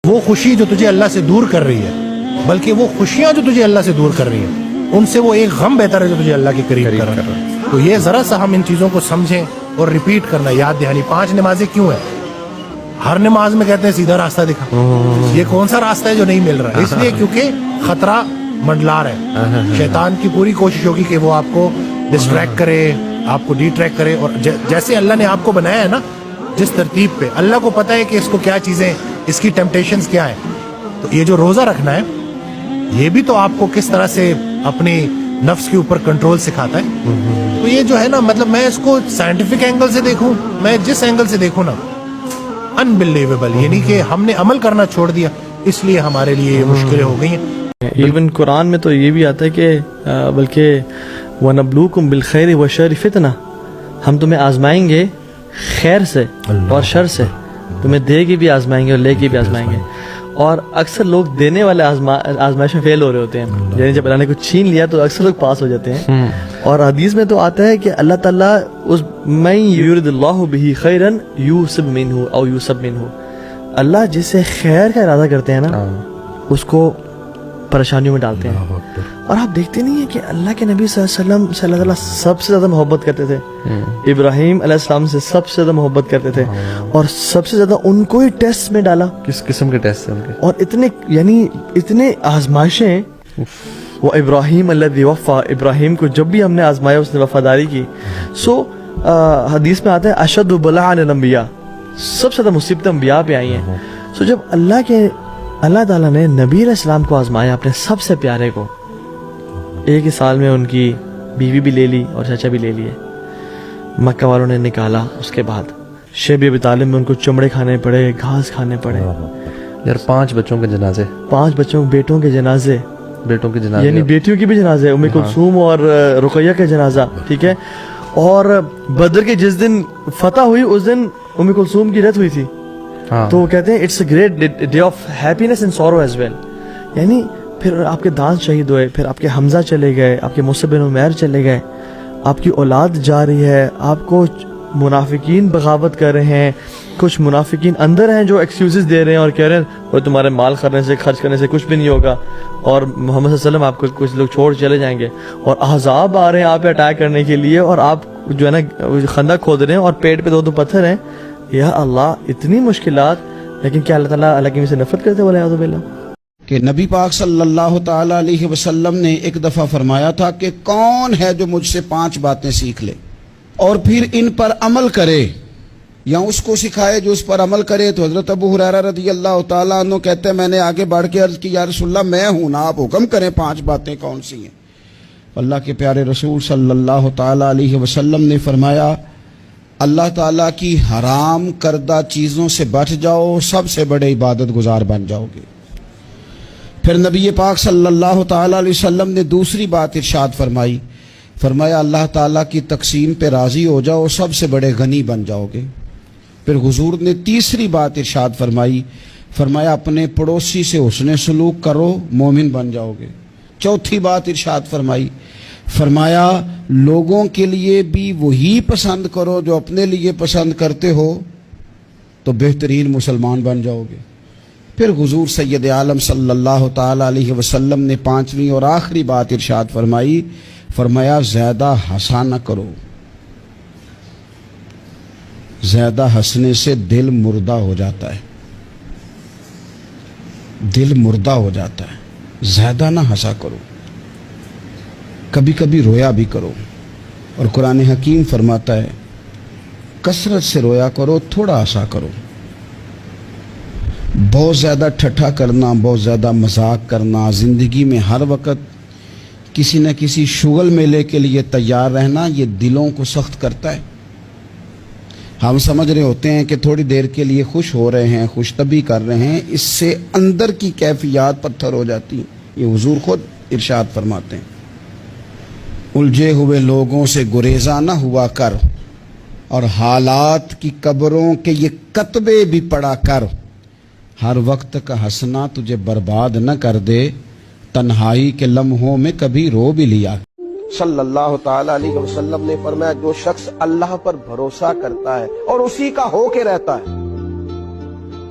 وہ خوشی جو تجھے اللہ سے دور کر رہی ہے، بلکہ وہ خوشیاں جو تجھے اللہ سے دور کر رہی ہیں، ان سے وہ ایک غم بہتر ہے جو تجھے اللہ کے قریب کر رہا ہے۔ تو یہ ذرا سا ہم ان چیزوں کو سمجھیں اور ریپیٹ کرنا، یاد دہانی۔ 5 نمازیں کیوں ہیں؟ ہر نماز میں کہتے ہیں سیدھا راستہ دکھا، یہ کون سا راستہ ہے جو نہیں مل رہا ہے؟ اس لیے کیونکہ خطرہ منڈلا رہا ہے، شیطان کی پوری کوشش ہوگی کہ وہ آپ کو ڈسٹریکٹ کرے، آپ کو ڈی ٹریک کرے۔ اور جیسے اللہ نے آپ کو بنایا ہے نا، جس ترتیب پہ، اللہ کو پتا ہے کہ اس کو کیا چیزیں، اس کی ٹیمپٹیشنز کیا ہیں۔ تو یہ جو روزہ رکھنا ہے، یہ بھی تو آپ کو کس طرح سے اپنی نفس کے اوپر کنٹرول سکھاتا ہے۔ تو یہ جو ہے نا، مطلب میں اس کو سائنٹیفک اینگل سے دیکھوں، میں جس اینگل سے دیکھوں نا، انبلیویبل، یعنی کہ ہم نے عمل کرنا چھوڑ دیا، اس لیے ہمارے لیے یہ مشکلیں ہو گئی ہیں۔ ایون قرآن میں تو یہ بھی آتا ہے کہ بلکہ وَنَبْلُوكُمْ بِالْخَيْرِ وَالشَّرِّ فِتْنَةً، ہم تمہیں آزمائیں گے خیر سے اور شر سے، تمہیں دے کے بھی آزمائیں گے اور لے کے بھی آزمائیں گے۔ اور اکثر لوگ دینے والے آزمائش میں فیل ہو رہے ہوتے ہیں، یعنی جب اللہ نے کچھ چھین لیا تو اکثر لوگ پاس ہو جاتے ہیں۔ اور حدیث میں تو آتا ہے کہ اللہ تعالیٰ اس مَن یُرِدِ اللَّهُ بِهِ خَیْرًا یُوسِب مِنْهُ او یوسب مِنْهُ، اللہ جس سے خیر کا ارادہ کرتے ہیں نا، اس کو پریشانیوں میں ڈالتے ہیں۔ اور آپ دیکھتے نہیں ہیں کہ اللہ کے نبی صلی اللہ علیہ وسلم سے اللہ تعالیٰ سب سے زیادہ محبت کرتے تھے، ابراہیم علیہ السلام سے سب سے زیادہ محبت کرتے تھے، اور سب سے زیادہ ان کو ہی ٹیسٹ میں ڈالا۔ کس قسم کے ٹیسٹ ہیں ان کے؟ اور اتنے آزمائشیں، وہ ابراہیم الذی وفا، ابراہیم کو جب بھی ہم نے آزمایا اس نے وفاداری کی۔ حدیث میں آتا ہے اشد بلاء علی الانبیاء، سب سے زیادہ مصیبتیں انبیاء پہ آئی ہیں۔ جب اللہ تعالیٰ نے نبی علیہ السلام کو آزمایا، اپنے سب سے پیارے کو، ایک ہی سال میں ان کی بیوی بھی لے لی اور چچا بھی لے لیے، مکہ والوں نے نکالا۔ اس کے بعد شیب ابی طالب میں ان کو چمڑے کھانے پڑے، گھاس کھانے پڑے۔ یار 5 بچوں کے جنازے، 5 بچوں بیٹوں کے جنازے، یعنی یعنی بیٹیوں کی بھی جنازے، ام کلثوم اور رقیہ کا جنازہ، ٹھیک ہے۔ اور بدر کے جس دن فتح ہوئی اس دن ام کلثوم کی ڈیتھ ہوئی تھی، تو وہ کہتے ہیں it's a great day of happiness and sorrow as well. یعنی پھر آپ کے دانت شہید ہوئے، پھر آپ کے حمزہ چلے گئے، آپ کے مصعب بن عمیر چلے گئے، آپ کی اولاد جا رہی ہے، آپ کو منافقین بغاوت کر رہے ہیں، کچھ منافقین اندر ہیں جو ایکسکیوزز دے رہے ہیں اور کہہ رہے ہیں وہ تمہارے مال خرچ کرنے سے کچھ بھی نہیں ہوگا، اور محمد صلی اللہ علیہ وسلم آپ کو کچھ لوگ چھوڑ چلے جائیں گے، اور احزاب آ رہے ہیں آپ پہ اٹیک کرنے کے لیے، اور آپ جو ہے نا خندق کھود رہے ہیں اور پیٹ پہ 2 پتھر ہیں۔ یا اللہ، اتنی مشکلات، لیکن کیا اللہ تعالیٰ اللہ کی سے نفرت کرتے ہیں؟ والعیاذ باللہ۔ کہ نبی پاک صلی اللہ تعالی علیہ وسلم نے ایک دفعہ فرمایا تھا کہ کون ہے جو مجھ سے 5 باتیں سیکھ لے اور پھر ان پر عمل کرے، یا اس کو سکھائے جو اس پر عمل کرے۔ تو حضرت ابو ہریرہ رضی اللہ تعالیٰ عنہ کہتے ہیں میں نے آگے بڑھ کے عرض کی یا رسول اللہ میں ہوں نا، آپ حکم کریں 5 باتیں کون سی ہیں؟ اللہ کے پیارے رسول صلی اللہ تعالی علیہ وسلم نے فرمایا اللہ تعالیٰ کی حرام کردہ چیزوں سے بچ جاؤ، سب سے بڑے عبادت گزار بن جاؤ گے۔ پھر نبی پاک صلی اللہ تعالیٰ علیہ وسلم نے دوسری بات ارشاد فرمایا اللہ تعالیٰ کی تقسیم پہ راضی ہو جاؤ، سب سے بڑے غنی بن جاؤ گے۔ پھر حضور نے تیسری بات ارشاد فرمایا اپنے پڑوسی سے حسن سلوک کرو، مومن بن جاؤ گے۔ چوتھی بات ارشاد فرمایا لوگوں کے لیے بھی وہی پسند کرو جو اپنے لیے پسند کرتے ہو، تو بہترین مسلمان بن جاؤ گے۔ پھر حضور سید عالم صلی اللہ تعالی علیہ وسلم نے 5ویں اور آخری بات ارشاد فرمایا زیادہ ہنسا نہ کرو، زیادہ ہنسنے سے دل مردہ ہو جاتا ہے، دل مردہ ہو جاتا ہے، زیادہ نہ ہنسا کرو، کبھی کبھی رویا بھی کرو۔ اور قرآن حکیم فرماتا ہے کثرت سے رویا کرو، تھوڑا ہنسا کرو۔ بہت زیادہ ٹھٹھا کرنا، بہت زیادہ مذاق کرنا، زندگی میں ہر وقت کسی نہ کسی شغل میلے کے لیے تیار رہنا، یہ دلوں کو سخت کرتا ہے۔ ہم سمجھ رہے ہوتے ہیں کہ تھوڑی دیر کے لیے خوش ہو رہے ہیں، خوش طبی کر رہے ہیں، اس سے اندر کی کیفیات پتھر ہو جاتی ہیں۔ یہ حضور خود ارشاد فرماتے ہیں الجھے ہوئے لوگوں سے گریزاں نہ ہوا کر، اور حالات کی قبروں کے یہ کتبے بھی پڑھا کر، ہر وقت کا ہنسنا تجھے برباد نہ کر دے، تنہائی کے لمحوں میں کبھی رو بھی لیا۔ صلی اللہ تعالی علیہ وسلم نے فرمایا جو شخص اللہ پر بھروسہ کرتا ہے اور اسی کا ہو کے رہتا ہے،